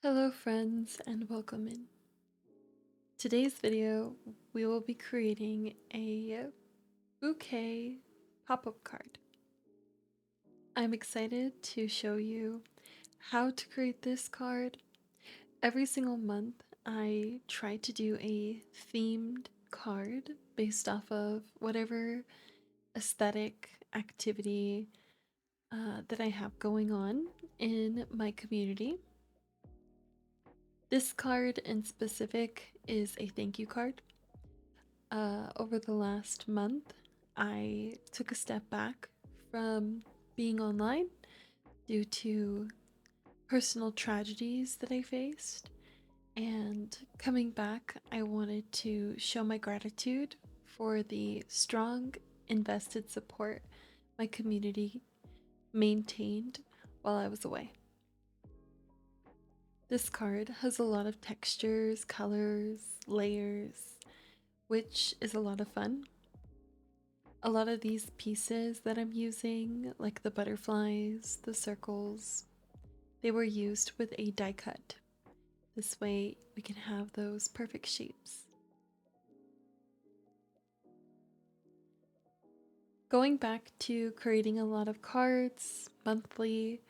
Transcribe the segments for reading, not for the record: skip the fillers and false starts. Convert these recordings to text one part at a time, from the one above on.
Hello friends and welcome in. Today's video we will be creating a bouquet pop-up card. I'm excited to show you how to create this card. Every single month I try to do a themed card based off of whatever aesthetic activity that I have going on in my community. This card in specific is a thank you card. Over the last month, I took a step back from being online due to personal tragedies that I faced. And coming back, I wanted to show my gratitude for the strong, invested support my community maintained while I was away. This card has a lot of textures, colors, layers, which is a lot of fun. A lot of these pieces that I'm using, like the butterflies, the circles, they were used with a die cut. This way we can have those perfect shapes. Going back to creating a lot of cards monthly,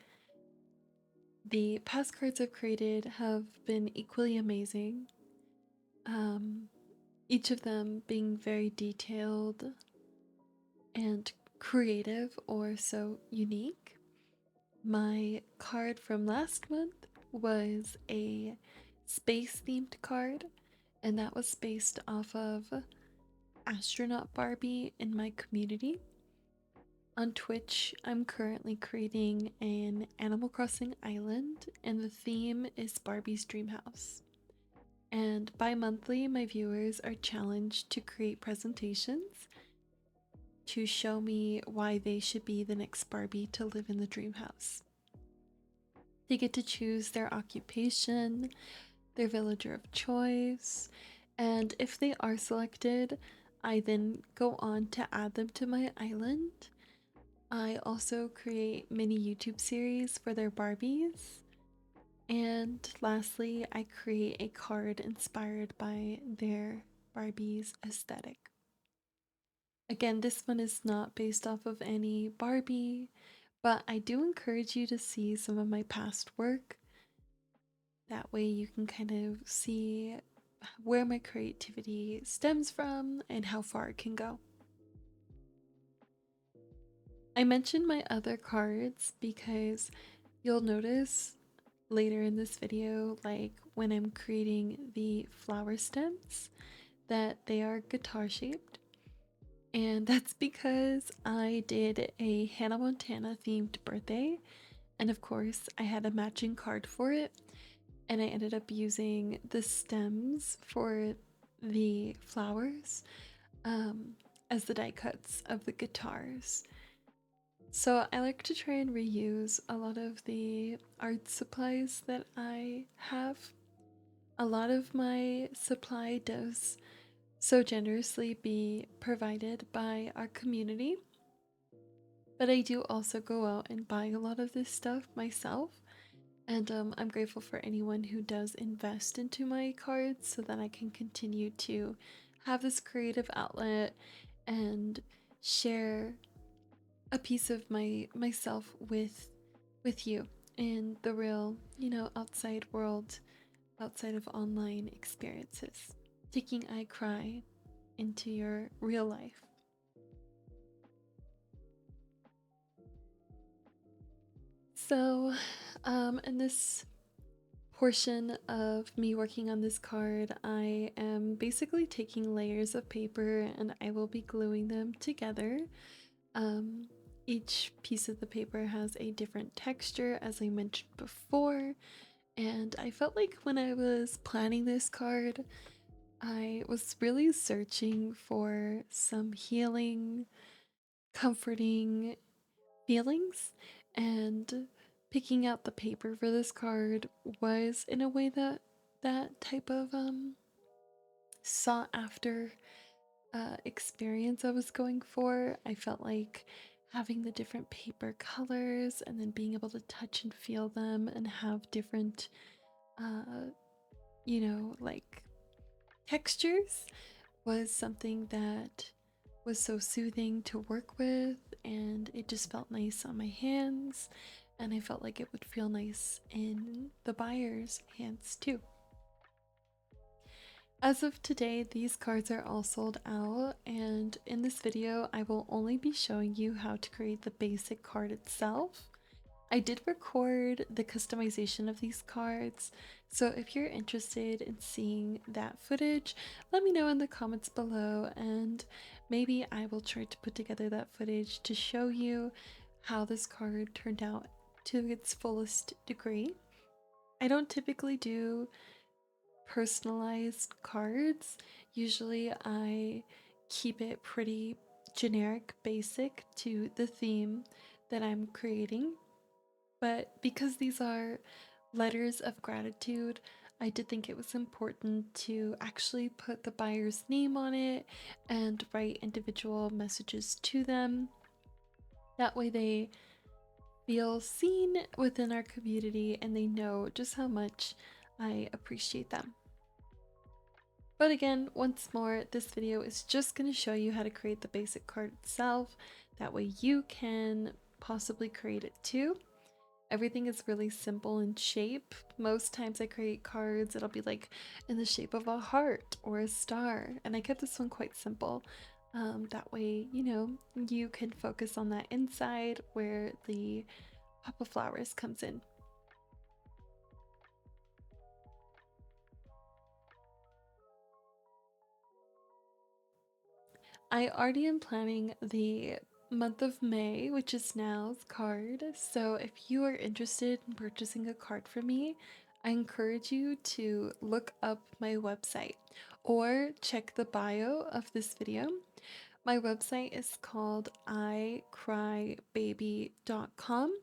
the past cards I've created have been equally amazing. Each of them being very detailed and creative or so unique. My card from last month was a space themed card, and that was based off of astronaut Barbie in my community. On Twitch, I'm currently creating an Animal Crossing island, and the theme is Barbie's dream house. And bi-monthly, my viewers are challenged to create presentations to show me why they should be the next Barbie to live in the dream house. They get to choose their occupation, their villager of choice, and if they are selected, I then go on to add them to my island. I also create mini YouTube series for their Barbies. And lastly, I create a card inspired by their Barbie's aesthetic. Again, this one is not based off of any Barbie, but I do encourage you to see some of my past work. That way you can kind of see where my creativity stems from and how far it can go. I mentioned my other cards because you'll notice later in this video, like when I'm creating the flower stems, that they are guitar shaped. And that's because I did a Hannah Montana themed birthday, and of course I had a matching card for it, and I ended up using the stems for the flowers as the die cuts of the guitars. So I like to try and reuse a lot of the art supplies that I have. A lot of my supply does so generously be provided by our community, but I do also go out and buy a lot of this stuff myself, and I'm grateful for anyone who does invest into my cards so that I can continue to have this creative outlet and share a piece of myself with you in the real, outside world, outside of online experiences, taking 𝐬𝐞𝐝 into your real life. So, in this portion of me working on this card, I am basically taking layers of paper and I will be gluing them together. Each piece of the paper has a different texture, as I mentioned before, and I felt like when I was planning this card, I was really searching for some healing, comforting feelings, and picking out the paper for this card was in a way that type of sought after experience I was going for. I felt like having the different paper colors and then being able to touch and feel them and have different uh, you know, like textures was something that was so soothing to work with, and it just felt nice on my hands, and I felt like it would feel nice in the buyer's hands too. As of today, these cards are all sold out, and in this video I will only be showing you how to create the basic card itself. I did record the customization of these cards, so if you're interested in seeing that footage, let me know in the comments below, and maybe I will try to put together that footage to show you how this card turned out to its fullest degree. I don't typically do personalized cards. Usually I keep it pretty generic, basic to the theme that I'm creating. But because these are letters of gratitude, I did think it was important to actually put the buyer's name on it and write individual messages to them. That way they feel seen within our community and they know just how much I appreciate them. But again, once more, this video is just going to show you how to create the basic card itself. That way you can possibly create it too. Everything is really simple in shape. Most times I create cards, it'll be like in the shape of a heart or a star. And I kept this one quite simple. That way, you know, you can focus on that inside where the pop of flowers comes in. I already am planning the month of May, which is now's card. So if you are interested in purchasing a card from me, I encourage you to look up my website or check the bio of this video. My website is called 𝐦𝐿𝐼crybaby.com,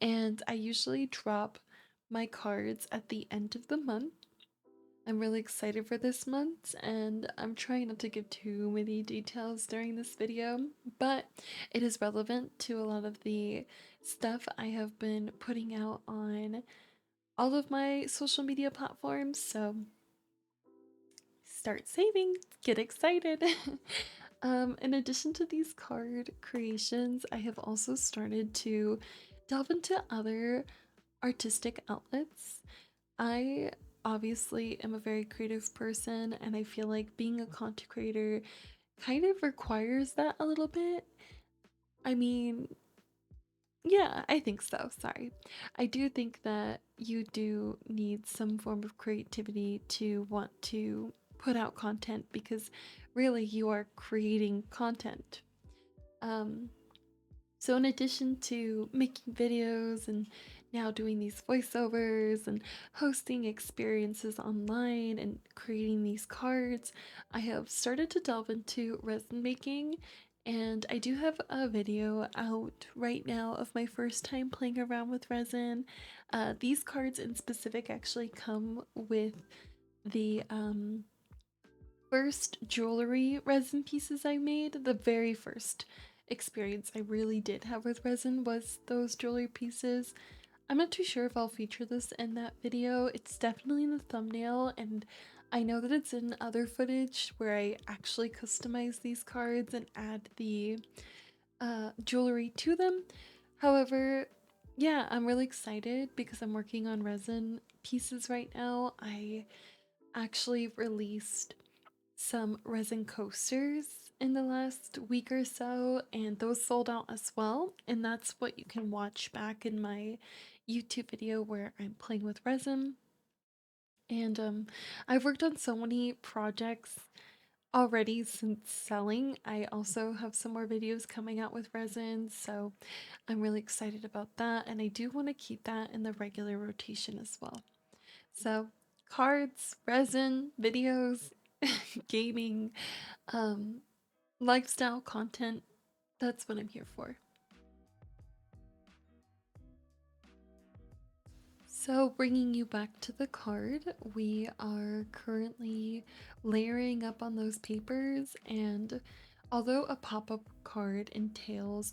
and I usually drop my cards at the end of the month. I'm really excited for this month, and I'm trying not to give too many details during this video, but it is relevant to a lot of the stuff I have been putting out on all of my social media platforms, so start saving, get excited. In addition to these card creations, I have also started to delve into other artistic outlets. I obviously am a very creative person, and I feel like being a content creator kind of requires that a little bit. I mean, yeah, I think so. Sorry. I do think that you do need some form of creativity to want to put out content because really you are creating content. Um, So in addition to making videos and now doing these voiceovers and hosting experiences online and creating these cards, I have started to delve into resin making, and I do have a video out right now of my first time playing around with resin. These cards in specific actually come with the first jewelry resin pieces I made. The very first experience I really did have with resin was those jewelry pieces. I'm not too sure if I'll feature this in that video. It's definitely in the thumbnail, and I know that it's in other footage where I actually customize these cards and add the jewelry to them. However, yeah, I'm really excited because I'm working on resin pieces right now. I actually released some resin coasters in the last week or so, and those sold out as well. And that's what you can watch back in my YouTube video where I'm playing with resin. And I've worked on so many projects already since selling. I also have some more videos coming out with resin, so I'm really excited about that. And I do want to keep that in the regular rotation as well. So, cards, resin, videos, gaming, um, lifestyle content, that's what I'm here for. So, bringing you back to the card, we are currently layering up on those papers, and although a pop up card entails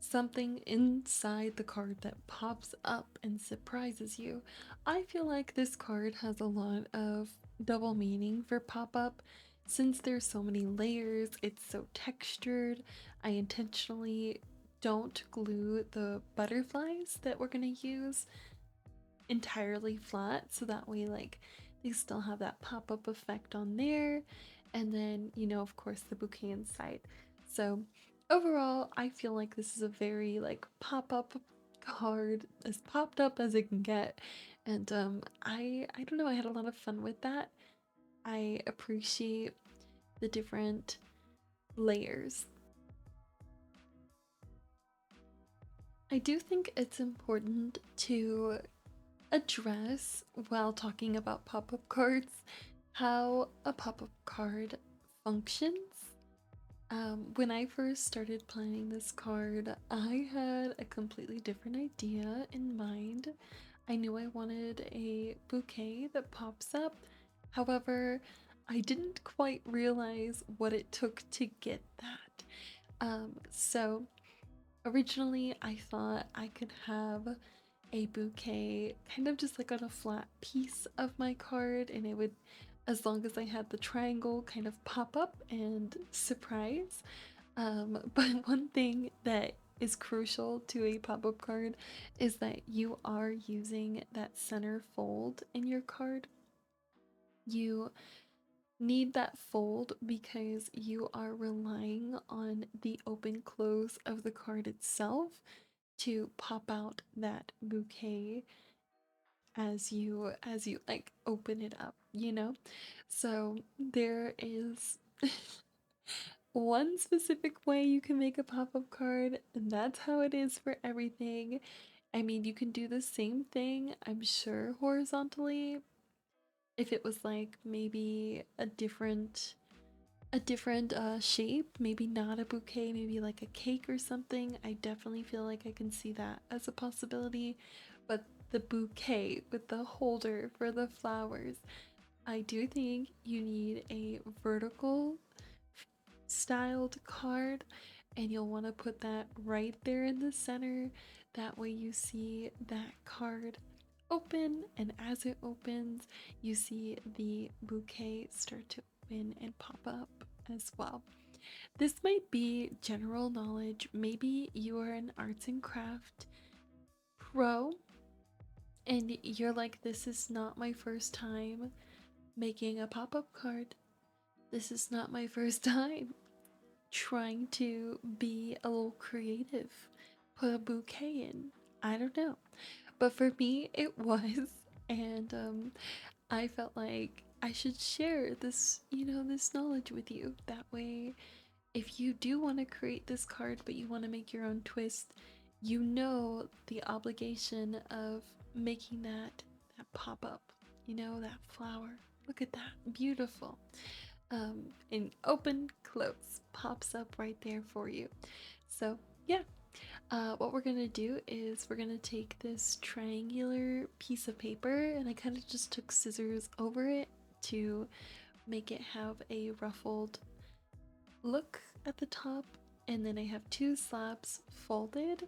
something inside the card that pops up and surprises you. I feel like this card has a lot of double meaning for pop-up. Since there's so many layers, it's so textured. I intentionally don't glue the butterflies that we're gonna use entirely flat, so that way like they still have that pop-up effect on there, and then, you know, of course the bouquet inside. So overall, I feel like this is a very like pop-up card, as popped up as it can get. And I don't know, I had a lot of fun with that. I appreciate the different layers. I do think it's important to address, while talking about pop-up cards, how a pop-up card functions. When I first started planning this card, I had a completely different idea in mind. I knew I wanted a bouquet that pops up. However, I didn't quite realize what it took to get that. So originally I thought I could have a bouquet kind of just like on a flat piece of my card, and it would, as long as I had the triangle, kind of pop up and surprise. But one thing that is crucial to a pop-up card is that you are using that center fold in your card. You need that fold because you are relying on the open close of the card itself to pop out that bouquet as you like open it up, you know? So there is one specific way you can make a pop-up card, and that's how it is for everything. I mean, you can do the same thing, I'm sure, horizontally, if it was like maybe a different shape, maybe not a bouquet, maybe like a cake or something. I definitely feel like I can see that as a possibility. But the bouquet with the holder for the flowers, I do think you need a vertical styled card, and you'll want to put that right there in the center. That way you see that card open, and as it opens, you see the bouquet start to open and pop up as well. This might be general knowledge. Maybe you are an arts and craft pro and you're like, this is not my first time making a pop-up card. This is not my first time trying to be a little creative, put a bouquet in. I don't know. But for me, it was. And I felt like I should share this, this knowledge with you. That way, if you do want to create this card but you want to make your own twist, you know the obligation of making that pop up, that flower. Look at that, beautiful. And open, close, pops up right there for you. So yeah, what we're gonna do is we're gonna take this triangular piece of paper, and I kind of just took scissors over it to make it have a ruffled look at the top, and then I have two slabs folded,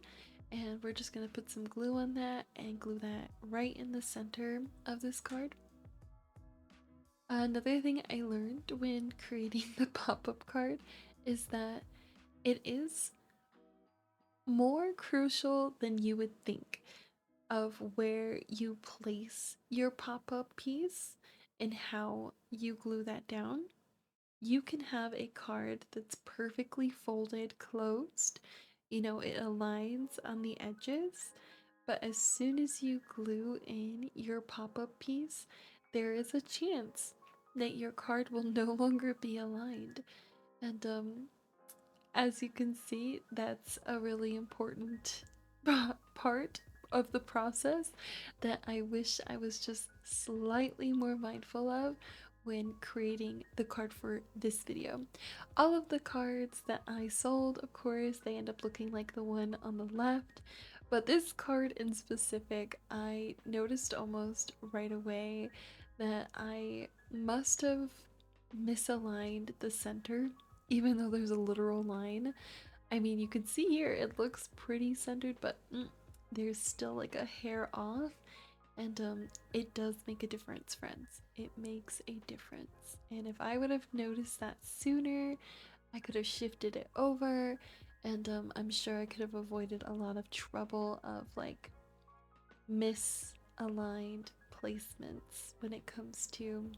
and we're just gonna put some glue on that and glue that right in the center of this card. Another thing I learned when creating the pop-up card is that it is more crucial than you would think of where you place your pop-up piece and how you glue that down. You can have a card that's perfectly folded closed, it aligns on the edges, but as soon as you glue in your pop-up piece, there is a chance that your card will no longer be aligned. And as you can see, that's a really important part of the process that I wish I was just slightly more mindful of when creating the card for this video. All of the cards that I sold, of course, they end up looking like the one on the left, but this card in specific, I noticed almost right away that I must have misaligned the center, even though there's a literal line. I mean, you can see here it looks pretty centered, but there's still like a hair off, and it does make a difference, friends. It makes a difference. And if I would have noticed that sooner, I could have shifted it over, and I'm sure I could have avoided a lot of trouble of like misaligned placements when it comes to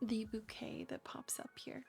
the bouquet that pops up here.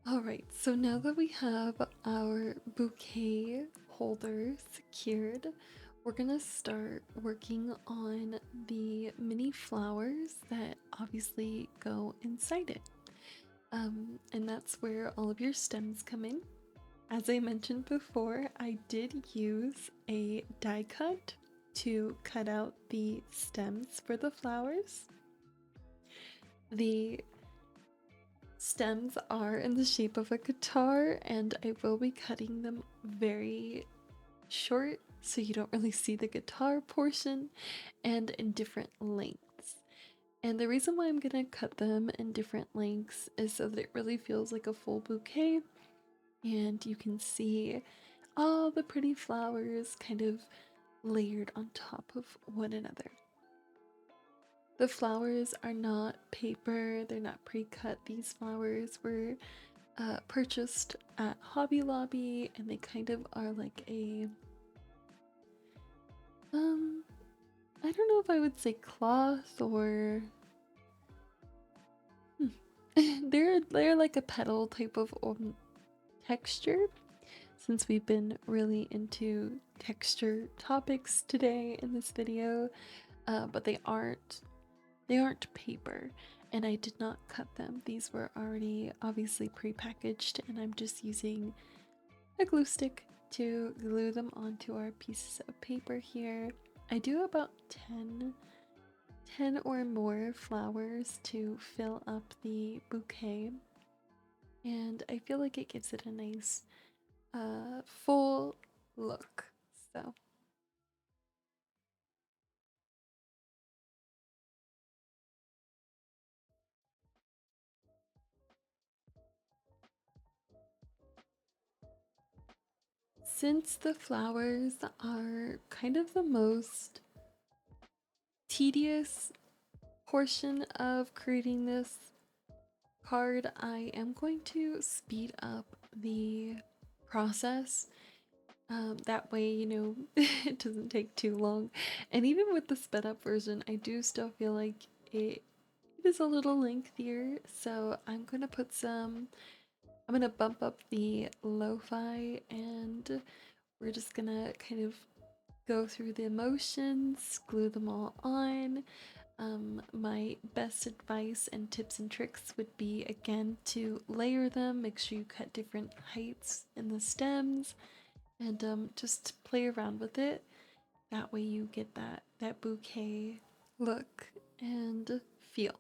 All right, so now that we have our bouquet holder secured, we're gonna start working on the mini flowers that obviously go inside it. And that's where all of your stems come in. As I mentioned before, I did use a die cut to cut out the stems for the flowers. The stems are in the shape of a guitar, and I will be cutting them very short so you don't really see the guitar portion, and in different lengths. And the reason why I'm gonna cut them in different lengths is so that it really feels like a full bouquet, and you can see all the pretty flowers kind of layered on top of one another. The flowers are not paper, they're not pre-cut. These flowers were purchased at Hobby Lobby, and they kind of are like a I don't know if I would say cloth or they're like a petal type of texture, since we've been really into texture topics today in this video. But they aren't paper, and I did not cut them. These were already obviously pre-packaged, and I'm just using a glue stick to glue them onto our pieces of paper here. I do about 10 or more flowers to fill up the bouquet, and I feel like it gives it a nice full look. So since the flowers are kind of the most tedious portion of creating this card, I am going to speed up the process. That way, you know, it doesn't take too long. And even with the sped up version, I do still feel like it is a little lengthier. So I'm gonna I'm gonna bump up the lo-fi, and we're just gonna kind of go through the motions, glue them all on. My best advice and tips and tricks would be, again, to layer them. Make sure you cut different heights in the stems, and just play around with it. That way you get that bouquet look and feel.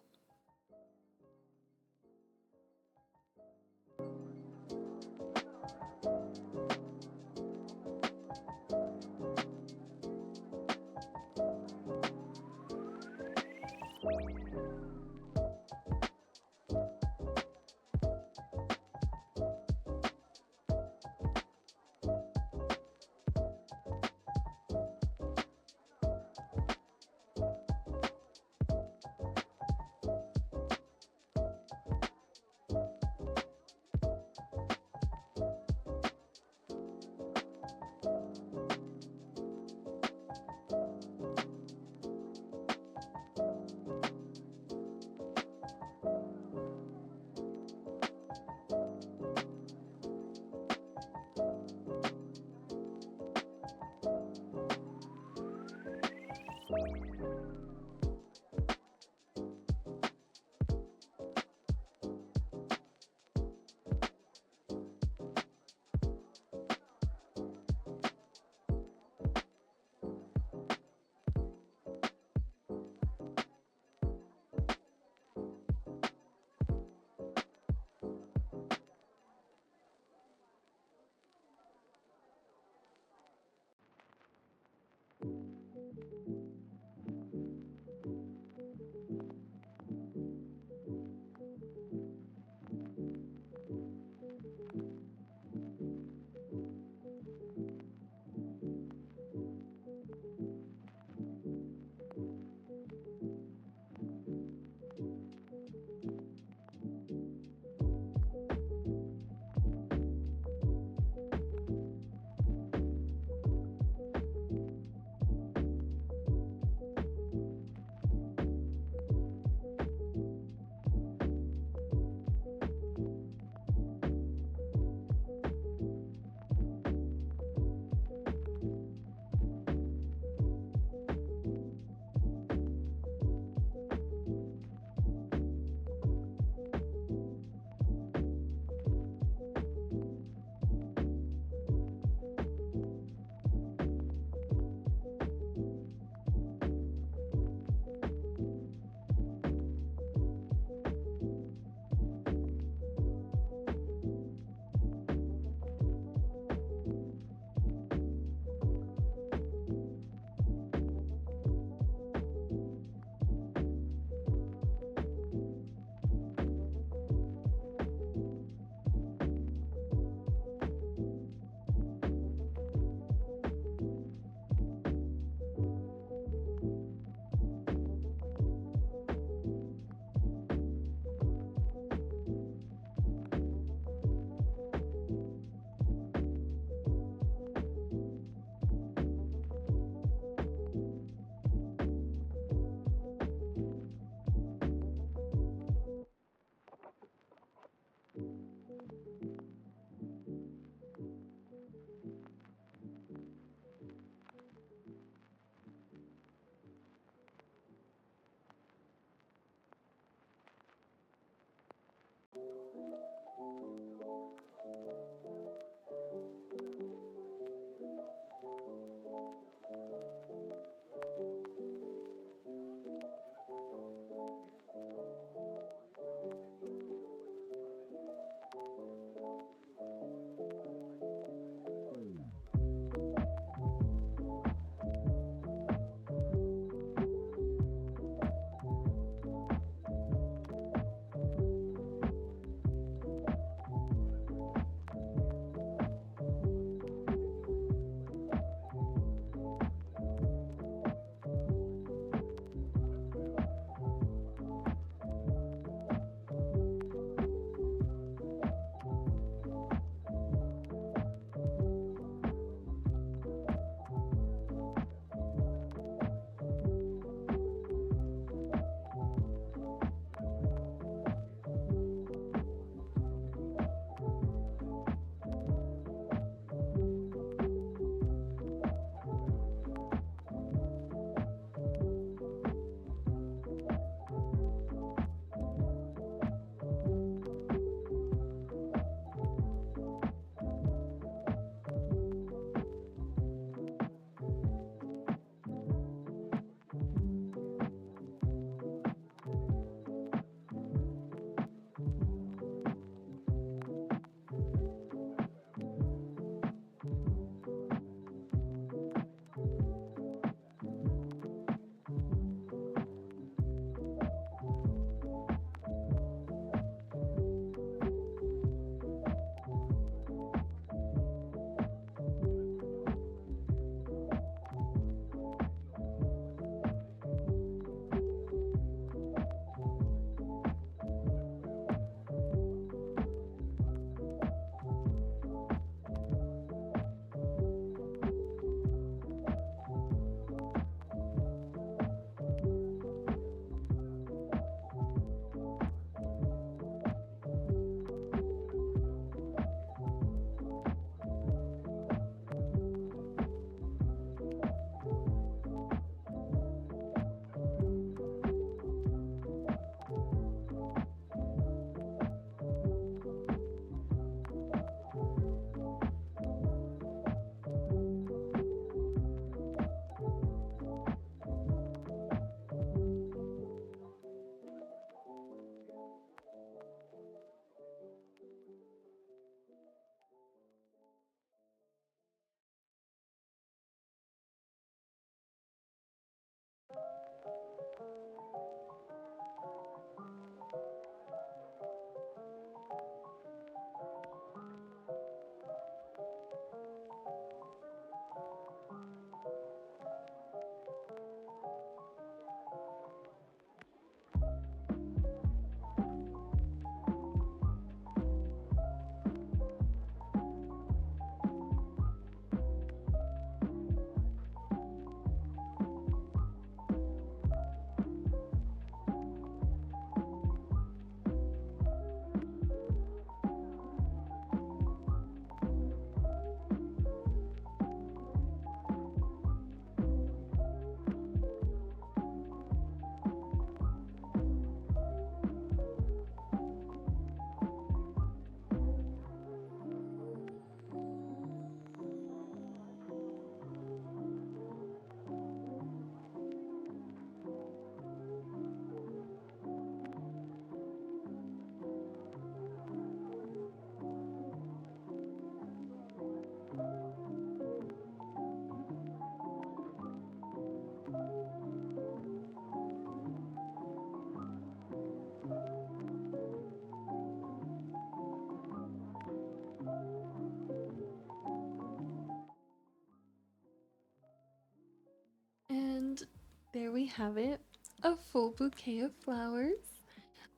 have it, a full bouquet of flowers.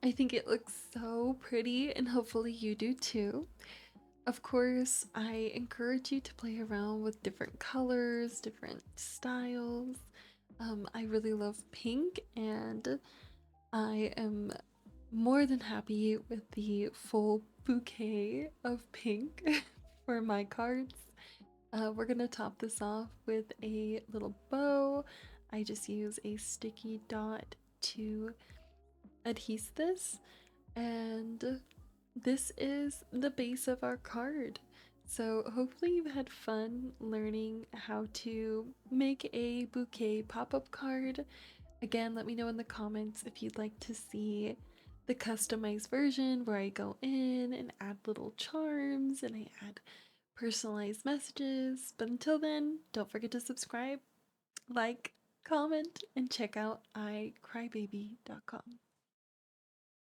I think it looks so pretty, and hopefully you do too. Of course, I encourage you to play around with different colors, different styles. I really love pink, and I am more than happy with the full bouquet of pink for my cards. We're gonna top this off with a little bow. I just use a sticky dot to adhese this, and this is the base of our card. So hopefully you had fun learning how to make a bouquet pop-up card. Again, let me know in the comments if you'd like to see the customized version where I go in and add little charms and I add personalized messages. But until then, don't forget to subscribe, like, comment, and check out 𝐬𝐿𝐴𝐵𝐵y.com.